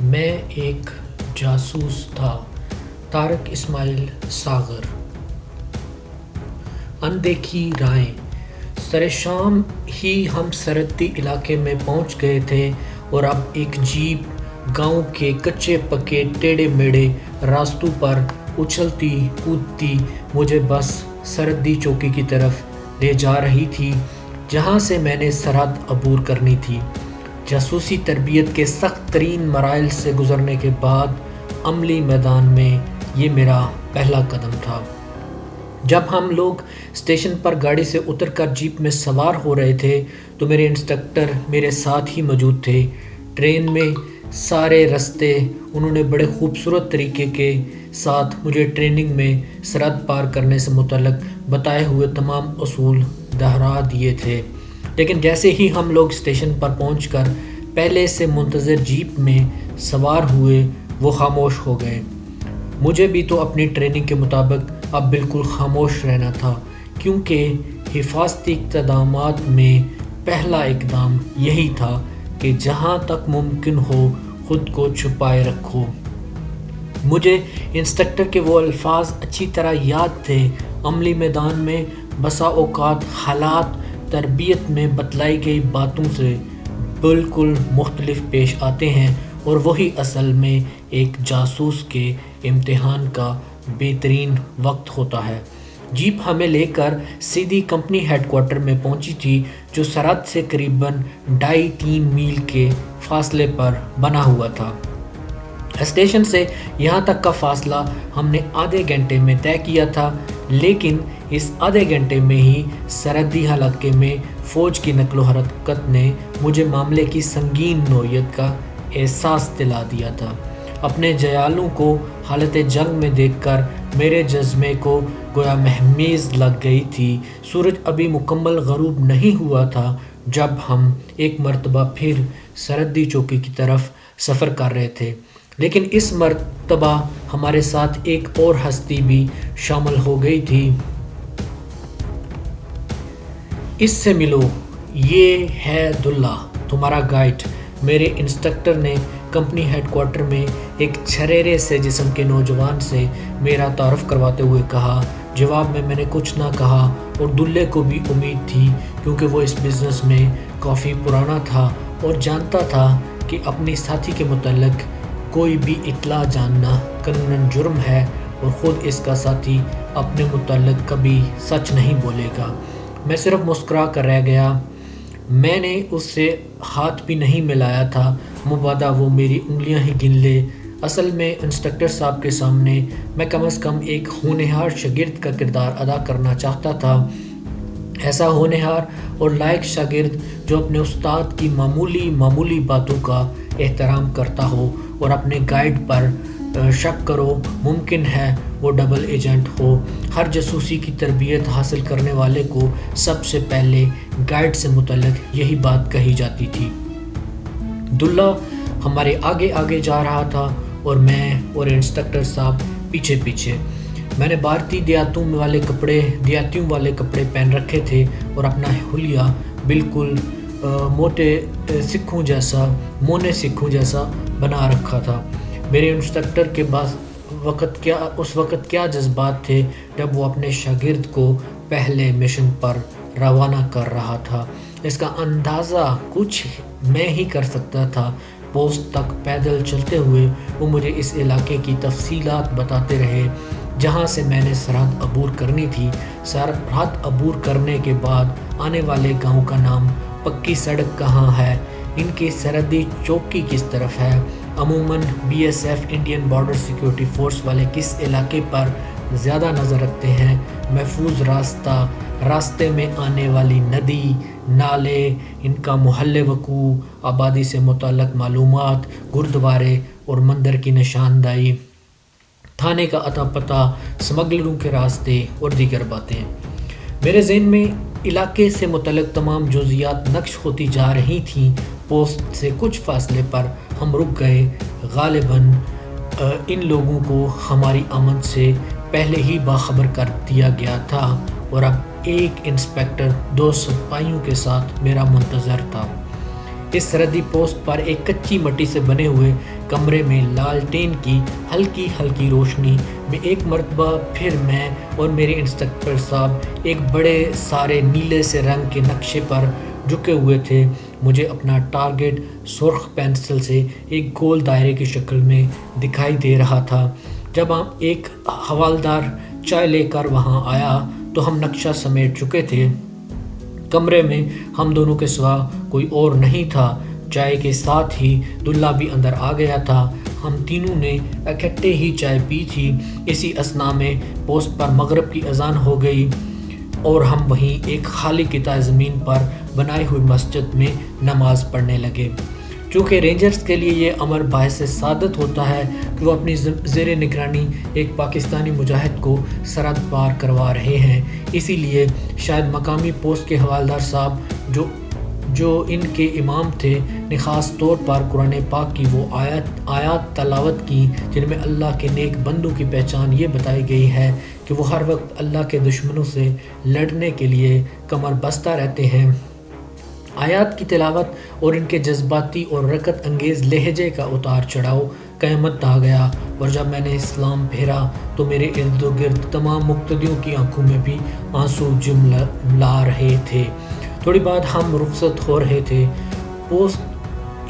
میں ایک جاسوس تھا۔ طارق اسماعیل ساغر۔ اندیکھی راہیں۔ سر شام ہی ہم سرحدی علاقے میں پہنچ گئے تھے اور اب ایک جیپ گاؤں کے کچے پکے ٹیڑھے میڑھے راستوں پر اچھلتی کودتی مجھے بس سرحدی چوکی کی طرف لے جا رہی تھی جہاں سے میں نے سرحد عبور کرنی تھی۔ جاسوسی تربیت کے سخت ترین مراحل سے گزرنے کے بعد عملی میدان میں یہ میرا پہلا قدم تھا۔ جب ہم لوگ اسٹیشن پر گاڑی سے اتر کر جیپ میں سوار ہو رہے تھے تو میرے انسٹرکٹر میرے ساتھ ہی موجود تھے۔ ٹرین میں سارے راستے انہوں نے بڑے خوبصورت طریقے کے ساتھ مجھے ٹریننگ میں سرحد پار کرنے سے متعلق بتائے ہوئے تمام اصول دہرا دیے تھے، لیکن جیسے ہی ہم لوگ اسٹیشن پر پہنچ کر پہلے سے منتظر جیپ میں سوار ہوئے وہ خاموش ہو گئے۔ مجھے بھی تو اپنی ٹریننگ کے مطابق اب بالکل خاموش رہنا تھا، کیونکہ حفاظتی اقدامات میں پہلا اقدام یہی تھا کہ جہاں تک ممکن ہو خود کو چھپائے رکھو۔ مجھے انسٹرکٹر کے وہ الفاظ اچھی طرح یاد تھے، عملی میدان میں بسا اوقات حالات تربیت میں بتلائی گئی باتوں سے بالکل مختلف پیش آتے ہیں اور وہی اصل میں ایک جاسوس کے امتحان کا بہترین وقت ہوتا ہے۔ جیپ ہمیں لے کر سیدھی کمپنی ہیڈ کوارٹر میں پہنچی تھی، جو سرحد سے قریباً 2.5-3 میل کے فاصلے پر بنا ہوا تھا۔ اسٹیشن سے یہاں تک کا فاصلہ ہم نے آدھے گھنٹے میں طے کیا تھا، لیکن اس آدھے گھنٹے میں ہی سرحدی علاقے میں فوج کی نقل و حرکت نے مجھے معاملے کی سنگین نوعیت کا احساس دلا دیا تھا۔ اپنے جیالوں کو حالت جنگ میں دیکھ کر میرے جذبے کو گویا مہمیز لگ گئی تھی۔ سورج ابھی مکمل غروب نہیں ہوا تھا جب ہم ایک مرتبہ پھر سرحدی چوکی کی طرف سفر کر رہے تھے، لیکن اس مرتبہ ہمارے ساتھ ایک اور ہستی بھی شامل ہو گئی تھی۔ اس سے ملو، یہ ہے دلہ، تمہارا گائیڈ، میرے انسٹرکٹر نے کمپنی ہیڈ کوارٹر میں ایک چھریرے سے جسم کے نوجوان سے میرا تعارف کرواتے ہوئے کہا۔ جواب میں نے کچھ نہ کہا، اور دلے کو بھی امید تھی، کیونکہ وہ اس بزنس میں کافی پرانا تھا اور جانتا تھا کہ اپنی ساتھی کے متعلق کوئی بھی اطلاع جاننا قانوناً جرم ہے اور خود اس کا ساتھی اپنے متعلق کبھی سچ نہیں بولے گا۔ میں صرف مسکرا کر رہ گیا۔ میں نے اس سے ہاتھ بھی نہیں ملایا تھا، مبادا وہ میری انگلیاں ہی گن لے۔ اصل میں انسٹرکٹر صاحب کے سامنے میں کم از کم ایک ہونہار شاگرد کا کردار ادا کرنا چاہتا تھا، ایسا ہونہار اور لائق شاگرد جو اپنے استاد کی معمولی باتوں کا احترام کرتا ہو اور اپنے گائیڈ پر شک کرو ممکن ہے وہ ڈبل ایجنٹ ہو۔ ہر جاسوسی کی تربیت حاصل کرنے والے کو سب سے پہلے گائیڈ سے متعلق یہی بات کہی جاتی تھی۔ دلہ ہمارے آگے آگے جا رہا تھا اور میں اور انسٹرکٹر صاحب پیچھے پیچھے۔ میں نے بھارتی دیہاتیوں والے کپڑے پہن رکھے تھے اور اپنا حلیہ بالکل مونے سکھوں جیسا بنا رکھا تھا۔ میرے انسٹرکٹر کے پاس اس وقت کیا جذبات تھے جب وہ اپنے شاگرد کو پہلے مشن پر روانہ کر رہا تھا، اس کا اندازہ کچھ میں ہی کر سکتا تھا۔ پوسٹ تک پیدل چلتے ہوئے وہ مجھے اس علاقے کی تفصیلات بتاتے رہے جہاں سے میں نے سرحد عبور کرنی تھی۔ سرحد عبور کرنے کے بعد آنے والے گاؤں کا نام، پکی سڑک کہاں ہے، ان کی سرحدی چوکی کس طرف ہے، عموماً BSF Indian border security force والے کس علاقے پر زیادہ نظر رکھتے ہیں، محفوظ راستے میں آنے والی ندی، نالے، ان کا محل وقوع، آبادی سے متعلق معلومات، گردوارے اور مندر کی نشاندہی، تھانے کا اتا پتہ، سمگلروں کے راستے اور دیگر باتیں۔ میرے ذہن میں علاقے سے متعلق تمام جزئیات نقش ہوتی جا رہی تھیں۔ پوسٹ سے کچھ فاصلے پر ہم رک گئے۔ غالباً ان لوگوں کو ہماری آمد سے پہلے ہی باخبر کر دیا گیا تھا اور اب ایک انسپکٹر 2 سپاہیوں کے ساتھ میرا منتظر تھا۔ اس سرحدی پوسٹ پر ایک کچی مٹی سے بنے ہوئے کمرے میں لالٹین کی ہلکی ہلکی روشنی میں ایک مرتبہ پھر میں اور میرے انسٹرکٹر صاحب ایک بڑے سارے نیلے سے رنگ کے نقشے پر جھکے ہوئے تھے۔ مجھے اپنا ٹارگٹ سرخ پینسل سے ایک گول دائرے کی شکل میں دکھائی دے رہا تھا۔ جب ہم ایک حوالدار چائے لے کر وہاں آیا تو ہم نقشہ سمیٹ چکے تھے۔ کمرے میں ہم دونوں کے سوا کوئی اور نہیں تھا۔ چائے کے ساتھ ہی دلہ بھی اندر آ گیا تھا۔ ہم تینوں نے اکٹھے ہی چائے پی تھی۔ اسی اثناء میں پوسٹ پر مغرب کی اذان ہو گئی اور ہم وہیں ایک خالی قطع زمین پر بنائی ہوئی مسجد میں نماز پڑھنے لگے۔ چونکہ رینجرز کے لیے یہ امر باعث سعادت ہوتا ہے کہ وہ اپنی زیر نگرانی ایک پاکستانی مجاہد کو سرحد پار کروا رہے ہیں، اسی لیے شاید مقامی پوسٹ کے حوالدار صاحب جو ان کے امام تھے نے خاص طور پر قرآن پاک کی وہ آیات تلاوت کی جن میں اللہ کے نیک بندوں کی پہچان یہ بتائی گئی ہے کہ وہ ہر وقت اللہ کے دشمنوں سے لڑنے کے لیے کمر بستہ رہتے ہیں۔ آیات کی تلاوت اور ان کے جذباتی اور رکت انگیز لہجے کا اتار چڑھاؤ قیامت آ گیا، اور جب میں نے اسلام پھیرا تو میرے ارد گرد تمام مقتدیوں کی آنکھوں میں بھی آنسو لا رہے تھے۔ تھوڑی بعد ہم رخصت ہو رہے تھے۔ پوسٹ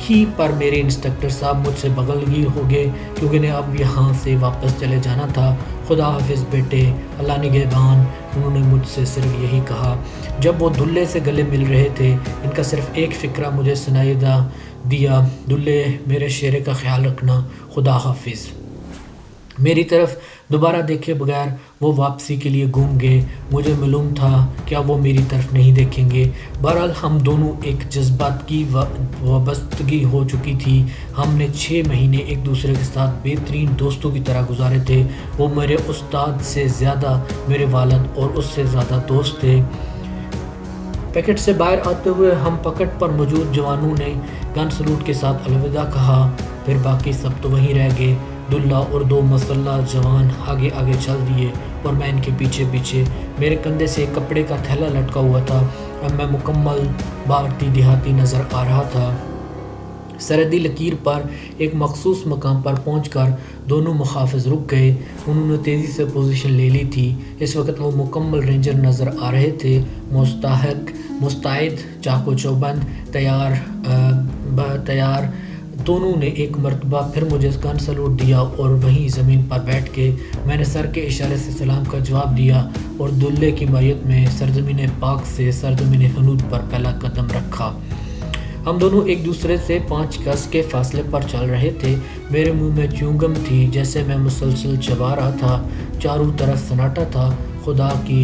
ہی پر میرے انسٹرکٹر صاحب مجھ سے بغل گیر ہو گئے کیونکہ انہیں اب یہاں سے واپس چلے جانا تھا۔ خدا حافظ بیٹے، اللہ نگہبان، انہوں نے مجھ سے صرف یہی کہا۔ جب وہ دلے سے گلے مل رہے تھے ان کا صرف ایک فقرہ مجھے سنائی دیا، دلے میرے شیرے کا خیال رکھنا، خدا حافظ۔ میری طرف دوبارہ دیکھے بغیر وہ واپسی کے لیے گھوم گئے۔ مجھے معلوم تھا کہ اب وہ میری طرف نہیں دیکھیں گے۔ بہرحال ہم دونوں ایک جذبات کی وابستگی ہو چکی تھی۔ ہم نے 6 مہینے ایک دوسرے کے ساتھ بہترین دوستوں کی طرح گزارے تھے۔ وہ میرے استاد سے زیادہ میرے والد اور اس سے زیادہ دوست تھے۔ پیکٹ سے باہر آتے ہوئے ہم پکٹ پر موجود جوانوں نے گن سلوٹ کے ساتھ الوداع کہا، پھر باقی سب تو وہیں رہ گئے۔ دلہ اور 2 مسلح جوان آگے آگے چل دیے اور میں ان کے پیچھے پیچھے۔ میرے کندھے سے ایک کپڑے کا تھیلا لٹکا ہوا تھا۔ اب میں مکمل بھارتی دیہاتی نظر آ رہا تھا۔ سرحدی لکیر پر ایک مخصوص مقام پر پہنچ کر دونوں محافظ رک گئے۔ انہوں نے تیزی سے پوزیشن لے لی تھی۔ اس وقت وہ مکمل رینجر نظر آ رہے تھے، مستعد، چاقو چوبند تیار۔ دونوں نے ایک مرتبہ پھر مجھے گن سلوٹ دیا اور وہیں زمین پر بیٹھ کے میں نے سر کے اشارے سے سلام کا جواب دیا اور دلے کی معیت میں سرزمین پاک سے سرزمین حنود پر پہلا قدم رکھا۔ ہم دونوں ایک دوسرے سے 5 گز کے فاصلے پر چل رہے تھے۔ میرے منہ میں چیونگم تھی جیسے میں مسلسل چبا رہا تھا۔ چاروں طرف سناٹا تھا۔ خدا کی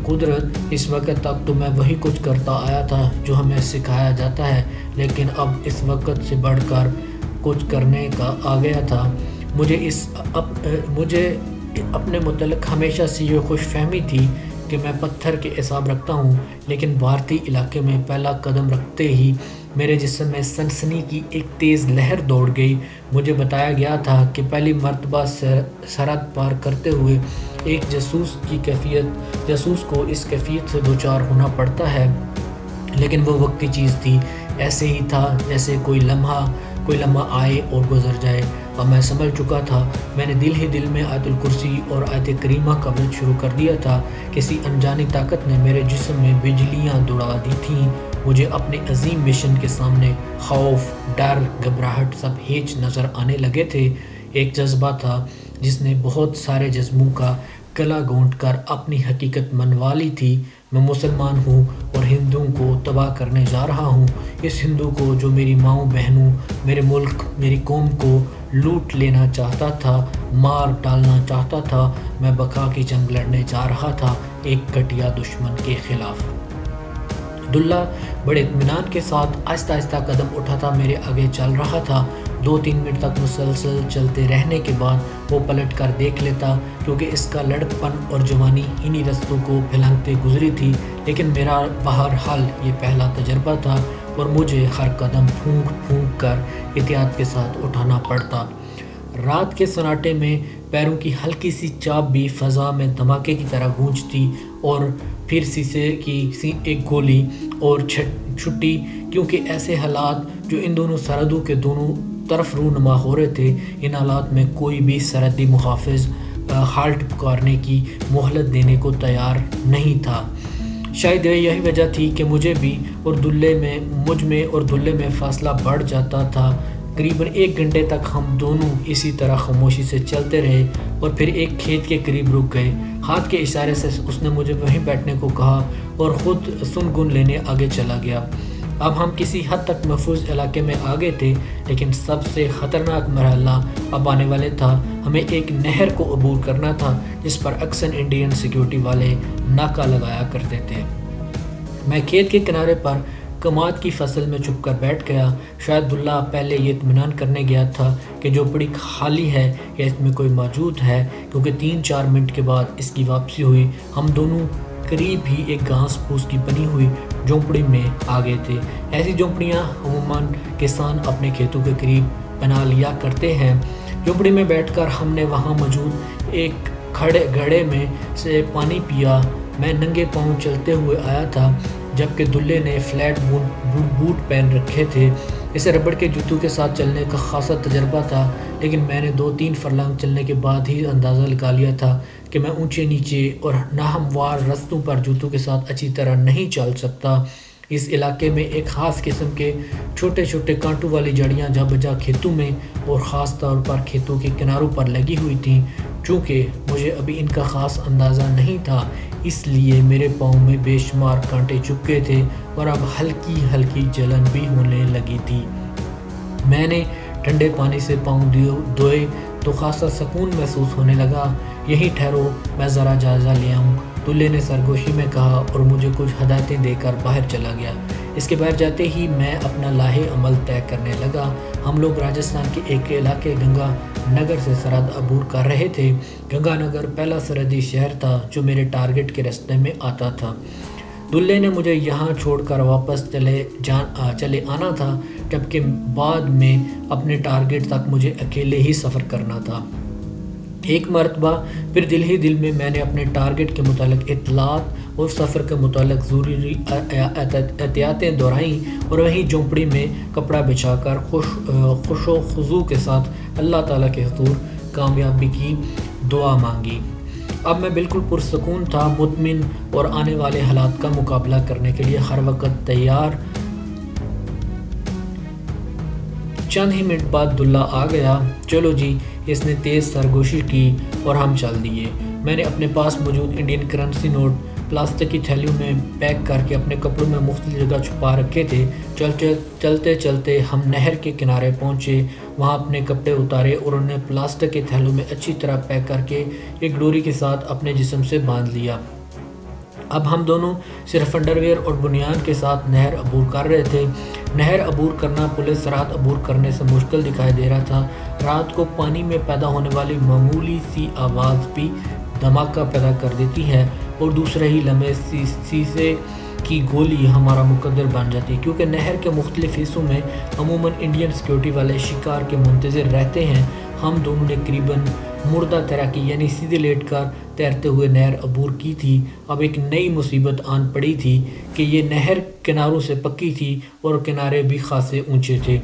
قدرت، اس وقت تک تو میں وہی کچھ کرتا آیا تھا جو ہمیں سکھایا جاتا ہے، لیکن اب اس وقت سے بڑھ کر کچھ کرنے کا آ گیا تھا۔ مجھے اپنے متعلق ہمیشہ سے یہ خوش فہمی تھی کہ میں پتھر کے اعصاب رکھتا ہوں، لیکن بھارتی علاقے میں پہلا قدم رکھتے ہی میرے جسم میں سنسنی کی ایک تیز لہر دوڑ گئی۔ مجھے بتایا گیا تھا کہ پہلی مرتبہ سرحد پار کرتے ہوئے ایک جاسوس کو اس کیفیت سے دوچار ہونا پڑتا ہے، لیکن وہ وقتی چیز تھی۔ ایسے ہی تھا جیسے کوئی لمحہ آئے اور گزر جائے۔ اب میں سمجھ چکا تھا۔ میں نے دل ہی دل میں آیت الکرسی اور آیت کریمہ کا ورد شروع کر دیا تھا۔ کسی انجانی طاقت نے میرے جسم میں بجلیاں دوڑا دی تھیں۔ مجھے اپنے عظیم مشن کے سامنے خوف، ڈر، گھبراہٹ سب ہیچ نظر آنے لگے تھے۔ ایک جذبہ تھا جس نے بہت سارے جذبوں کا گلا گھونٹ کر اپنی حقیقت منوا لی تھی۔ میں مسلمان ہوں اور ہندوؤں کو تباہ کرنے جا رہا ہوں، اس ہندو کو جو میری ماؤں بہنوں، میرے ملک، میری قوم کو لوٹ لینا چاہتا تھا، مار ڈالنا چاہتا تھا۔ میں بقا کی جنگ لڑنے جا رہا تھا ایک گھٹیا دشمن کے خلاف۔ دلہ بڑے اطمینان کے ساتھ آہستہ آہستہ قدم اٹھاتا میرے آگے چل رہا تھا۔ 2-3 منٹ تک مسلسل چلتے رہنے کے بعد وہ پلٹ کر دیکھ لیتا، کیونکہ اس کا لڑکپن اور جوانی انہی رستوں کو پھلانگتے گزری تھی، لیکن میرا بہرحال یہ پہلا تجربہ تھا اور مجھے ہر قدم پھونک پھونک کر احتیاط کے ساتھ اٹھانا پڑتا۔ رات کے سناٹے میں پیروں کی ہلکی سی چاپ بھی فضا میں دھماکے کی طرح گونجتی اور پھر سیسے کی ایک گولی اور چھٹی، کیونکہ ایسے حالات جو ان دونوں سرحدوں کے دونوں طرف رونما ہو رہے تھے۔ ان حالات میں کوئی بھی سرحدی محافظ ہالٹ پکارنے کی مہلت دینے کو تیار نہیں تھا۔ شاید یہی وجہ تھی کہ مجھ میں اور دلے میں فاصلہ بڑھ جاتا تھا۔ قریباً 1 گھنٹے تک ہم دونوں اسی طرح خاموشی سے چلتے رہے اور پھر ایک کھیت کے قریب رک گئے۔ ہاتھ کے اشارے سے اس نے مجھے وہیں بیٹھنے کو کہا اور خود سنگن لینے آگے چلا گیا۔ اب ہم کسی حد تک محفوظ علاقے میں آگئے تھے، لیکن سب سے خطرناک مرحلہ اب آنے والے تھا۔ ہمیں ایک نہر کو عبور کرنا تھا جس پر اکثر انڈین سیکیورٹی والے ناکہ لگایا کرتے تھے۔ میں کھیت کے کنارے پر کماد کی فصل میں چھپ کر بیٹھ گیا۔ شاید دلہ پہلے یہ اطمینان کرنے گیا تھا کہ جھونپڑی خالی ہے یا اس میں کوئی موجود ہے، کیونکہ 3-4 منٹ کے بعد اس کی واپسی ہوئی۔ ہم دونوں قریب ہی ایک گھاس پھوس کی بنی ہوئی جھونپڑی میں آ گئے تھے۔ ایسی جھونپڑیاں عموماً کسان اپنے کھیتوں کے قریب بنا لیا کرتے ہیں۔ جھونپڑی میں بیٹھ کر ہم نے وہاں موجود ایک گھڑے میں سے پانی پیا۔ میں ننگے پاؤں چلتے ہوئے آیا تھا، جبکہ دلے نے فلیٹ بوٹ پہن رکھے تھے۔ اسے ربڑ کے جوتوں کے ساتھ چلنے کا خاصا تجربہ تھا، لیکن میں نے 2-3 فرلانگ چلنے کے بعد ہی اندازہ لگا لیا تھا کہ میں اونچے نیچے اور ناہموار رستوں پر جوتوں کے ساتھ اچھی طرح نہیں چل سکتا۔ اس علاقے میں ایک خاص قسم کے چھوٹے چھوٹے کانٹوں والی جڑیاں جا بجا کھیتوں میں اور خاص طور پر کھیتوں کے کناروں پر لگی ہوئی تھیں۔ چونکہ مجھے ابھی ان کا خاص اندازہ نہیں تھا، اس لیے میرے پاؤں میں بے شمار کانٹے چپکے تھے اور اب ہلکی ہلکی جلن بھی ہونے لگی تھی۔ میں نے ٹھنڈے پانی سے پاؤں دھوئے تو خاصا سکون محسوس ہونے لگا۔ یہیں ٹھہرو، میں ذرا جائزہ لے آؤں، دلے نے سرگوشی میں کہا اور مجھے کچھ ہدایتیں دے کر باہر چلا گیا۔ اس کے باہر جاتے ہی میں اپنا لاہے عمل طے کرنے لگا۔ ہم لوگ راجستھان کے ایک علاقے گنگا نگر سے سرحد عبور کر رہے تھے۔ گنگا نگر پہلا سرحدی شہر تھا جو میرے ٹارگٹ کے راستے میں آتا تھا۔ دلے نے مجھے یہاں چھوڑ کر واپس چلے آنا تھا، جبکہ بعد میں اپنے ٹارگٹ تک مجھے اکیلے ہی سفر کرنا تھا۔ ایک مرتبہ پھر دل ہی دل میں نے اپنے ٹارگٹ کے متعلق اطلاعات اور سفر کے متعلق ضروری احتیاطیں دہرائیں اور وہیں جھونپڑی میں کپڑا بچھا کر خوش و خضوع کے ساتھ اللہ تعالیٰ کے حضور کامیابی کی دعا مانگی۔ اب میں بالکل پرسکون تھا، مطمئن اور آنے والے حالات کا مقابلہ کرنے کے لیے ہر وقت تیار۔ چند ہی منٹ بعد دلہ آ گیا۔ چلو جی، اس نے تیز سرگوشی کی اور ہم چل دیے۔ میں نے اپنے پاس موجود انڈین کرنسی نوٹ پلاسٹک کی تھیلیوں میں پیک کر کے اپنے کپڑوں میں مختلف جگہ چھپا رکھے تھے۔ چلتے چلتے ہم نہر کے کنارے پہنچے، وہاں اپنے کپڑے اتارے اور انہیں پلاسٹک کے تھیلوں میں اچھی طرح پیک کر کے ایک ڈوری کے ساتھ اپنے جسم سے باندھ لیا۔ اب ہم دونوں صرف انڈرویئر اور بنیان کے ساتھ نہر عبور کر رہے تھے۔ نہر عبور کرنا پورے سرحد عبور کرنے سے مشکل دکھائی دے رہا تھا۔ رات کو پانی میں پیدا ہونے والی معمولی سی آواز بھی دھماکہ پیدا کر دیتی ہے اور دوسرے ہی لمحے سیسے کی گولی ہمارا مقدر بن جاتی، کیونکہ نہر کے مختلف حصوں میں عموماً انڈین سیکیورٹی والے شکار کے منتظر رہتے ہیں۔ ہم دونوں نے قریباً مردہ تیراکی یعنی سیدھے لیٹ کر تیرتے ہوئے نہر عبور کی تھی۔ اب ایک نئی مصیبت آن پڑی تھی کہ یہ نہر کناروں سے پکی تھی اور کنارے بھی خاصے اونچے تھے۔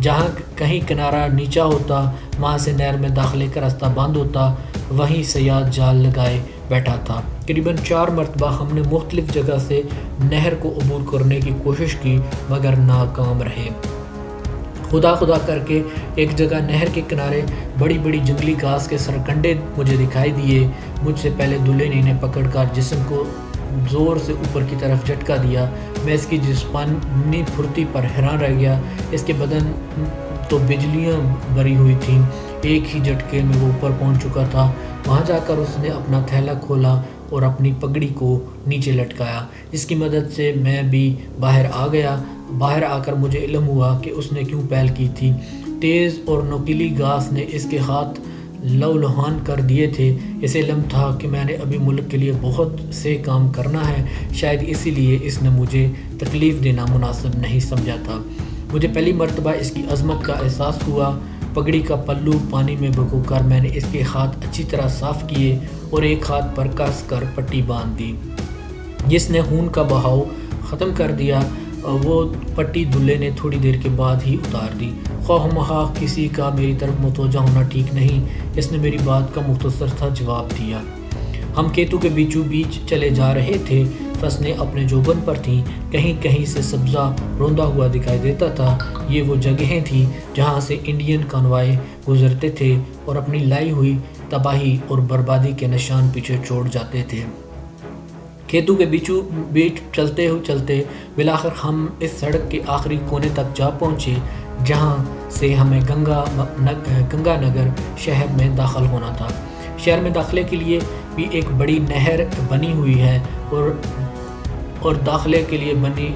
جہاں کہیں کنارہ نیچا ہوتا، وہاں سے نہر میں داخلے کا راستہ بند ہوتا، وہیں صیاد جال لگائے بیٹھا تھا۔ قریباً 4 مرتبہ ہم نے مختلف جگہ سے نہر کو عبور کرنے کی کوشش کی، مگر ناکام رہے۔ خدا کر کے ایک جگہ نہر کے کنارے بڑی بڑی جنگلی گھاس کے سرکنڈے مجھے دکھائی دیے۔ مجھ سے پہلے دلے نے انہیں پکڑ کر جسم کو زور سے اوپر کی طرف جھٹکا دیا۔ میں اس کی جسمانی پھرتی پر حیران رہ گیا۔ اس کے بدن تو بجلیاں بری ہوئی تھیں۔ ایک ہی جھٹکے میں وہ اوپر پہنچ چکا تھا۔ وہاں جا کر اس نے اپنا تھیلا کھولا اور اپنی پگڑی کو نیچے لٹکایا، جس کی مدد سے میں بھی باہر آ گیا۔ باہر آ کر مجھے علم ہوا کہ اس نے کیوں پہل کی تھی۔ تیز اور نوکیلی گھاس نے اس کے ہاتھ لہولہان کر دیے تھے۔ اسے علم تھا کہ میں نے ابھی ملک کے لیے بہت سے کام کرنا ہے، شاید اسی لیے اس نے مجھے تکلیف دینا مناسب نہیں سمجھا تھا۔ مجھے پہلی مرتبہ اس کی عظمت کا احساس ہوا۔ پگڑی کا پلو پانی میں بھگو کر میں نے اس کے ہاتھ اچھی طرح صاف کیے اور ایک ہاتھ پر کس کر پٹی باندھ دی، جس نے خون کا بہاؤ ختم کر دیا۔ وہ پٹی دلے نے تھوڑی دیر کے بعد ہی اتار دی۔ خواہ مخواہ کسی کا میری طرف متوجہ ہونا ٹھیک نہیں۔ اس نے میری بات کا مختصر سا جواب دیا۔ ہم کھیتوں کے بیچوں بیچ چلے جا رہے تھے، فصلیں اپنے جوبن پر تھیں، کہیں کہیں سے سبزہ روندا ہوا دکھائی دیتا تھا۔ یہ وہ جگہیں تھیں جہاں سے انڈین کانوائے گزرتے تھے اور اپنی لائی ہوئی تباہی اور بربادی کے نشان پیچھے چھوڑ جاتے تھے۔ کھیتوں کے بیچوں بیچ چلتے بالآخر ہم اس سڑک کے آخری کونے تک جا پہنچے جہاں سے ہمیں گنگا نگر شہر میں داخل ہونا تھا۔ شہر میں داخلے کے لیے بھی ایک بڑی نہر بنی ہوئی ہے اور داخلے کے لیے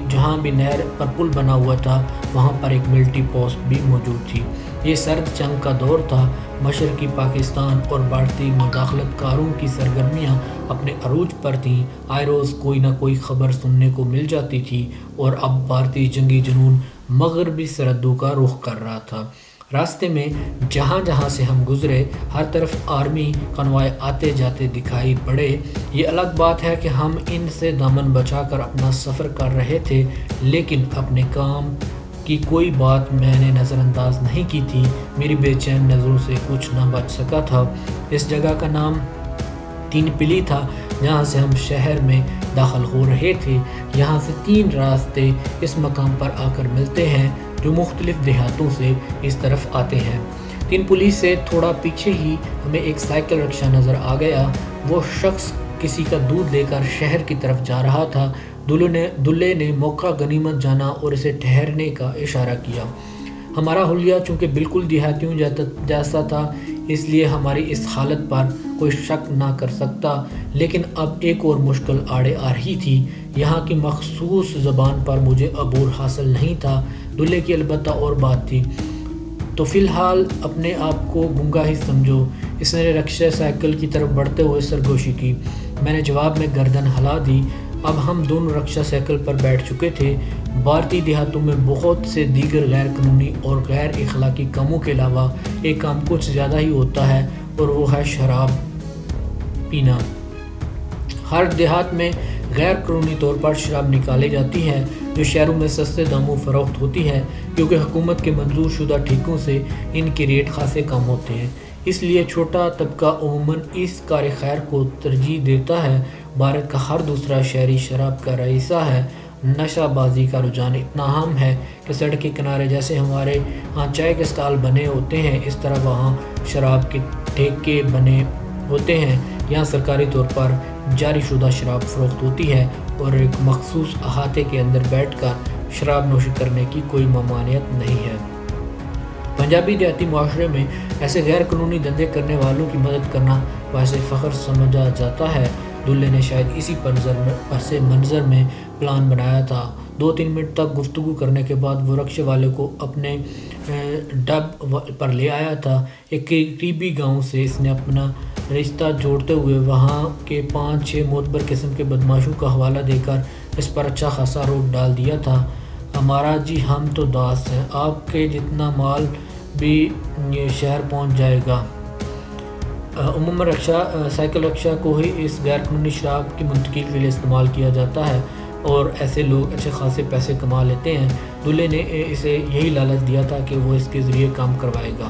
جہاں بھی نہر پر پل بنا ہوا تھا وہاں پر ایک ملٹری پوسٹ بھی موجود تھی۔ یہ سرد جنگ کا دور تھا۔ مشرقی پاکستان اور بھارتی مداخلت کاروں کی سرگرمیاں اپنے عروج پر تھیں۔ آئے روز کوئی نہ کوئی خبر سننے کو مل جاتی تھی اور اب بھارتی جنگی جنون مغربی سرحدوں کا رخ کر رہا تھا۔ راستے میں جہاں جہاں سے ہم گزرے ہر طرف آرمی کانوائے آتے جاتے دکھائی پڑے۔ یہ الگ بات ہے کہ ہم ان سے دامن بچا کر اپنا سفر کر رہے تھے، لیکن اپنے کام کی کوئی بات میں نے نظر انداز نہیں کی تھی۔ میری بے چین نظروں سے کچھ نہ بچ سکا تھا۔ اس جگہ کا نام تین پلی تھا جہاں سے ہم شہر میں داخل ہو رہے تھے۔ یہاں سے 3 راستے اس مقام پر آ کر ملتے ہیں جو مختلف دیہاتوں سے اس طرف آتے ہیں۔ 3 پلی سے تھوڑا پیچھے ہی ہمیں ایک سائیکل رکشہ نظر آ گیا۔ وہ شخص کسی کا دودھ لے کر شہر کی طرف جا رہا تھا۔ دلہے نے موقع غنیمت جانا اور اسے ٹھہرنے کا اشارہ کیا۔ ہمارا حلیہ چونکہ بالکل دیہاتیوں جیسا تھا اس لیے ہماری اس حالت پر کوئی شک نہ کر سکتا، لیکن اب ایک اور مشکل آڑے آ رہی تھی۔ یہاں کی مخصوص زبان پر مجھے عبور حاصل نہیں تھا۔ دلہے کی البتہ اور بات تھی۔ تو فی الحال اپنے آپ کو گنگا ہی سمجھو۔ اس نے رکشہ سائیکل کی طرف بڑھتے ہوئے سرگوشی کی۔ میں نے جواب میں گردن ہلا دی۔ اب ہم دونوں رکشہ سائیکل پر بیٹھ چکے تھے۔ بھارتی دیہاتوں میں بہت سے دیگر غیر قانونی اور غیر اخلاقی کاموں کے علاوہ ایک کام کچھ زیادہ ہی ہوتا ہے اور وہ ہے شراب پینا۔ ہر دیہات میں غیر قانونی طور پر شراب نکالی جاتی ہے جو شہروں میں سستے داموں فروخت ہوتی ہے، کیونکہ حکومت کے منظور شدہ ٹھیکوں سے ان کے ریٹ خاصے کم ہوتے ہیں۔ اس لیے چھوٹا طبقہ عموماً اس کار خیر کو ترجیح دیتا ہے۔ بھارت کا ہر دوسرا شہری شراب کا رئیسہ ہے۔ نشہ بازی کا رجحان اتنا عام ہے کہ سڑک کے کنارے جیسے ہمارے ہاں چائے کے اسٹال بنے ہوتے ہیں اس طرح وہاں شراب کے ٹھیکے بنے ہوتے ہیں۔ یہاں سرکاری طور پر جاری شدہ شراب فروخت ہوتی ہے اور ایک مخصوص احاطے کے اندر بیٹھ کر شراب نوشی کرنے کی کوئی ممانعت نہیں ہے۔ پنجابی دیہاتی معاشرے میں ایسے غیر قانونی دھندے کرنے والوں کی مدد کرنا باعث فخر سمجھا جاتا ہے۔ دلہے نے شاید اسی پس منظر میں پلان بنایا تھا۔ 2-3 منٹ تک گفتگو کرنے کے بعد وہ رکشے والے کو اپنے ڈب پر لے آیا تھا۔ ایک قریبی گاؤں سے اس نے اپنا رشتہ جوڑتے ہوئے وہاں کے 5-6 معتبر قسم کے بدماشوں کا حوالہ دے کر اس پر اچھا خاصا روک ڈال دیا تھا۔ ہمارا جی ہم تو داس ہیں، آپ کے جتنا مال بھی یہ شہر پہنچ جائے گا۔ عموماً سائیکل رکشہ کو ہی اس غیر قانونی شراب کی منتقلی کے لیے استعمال کیا جاتا ہے اور ایسے لوگ اچھے خاصے پیسے کما لیتے ہیں۔ دلہے نے اسے یہی لالچ دیا تھا کہ وہ اس کے ذریعے کام کروائے گا۔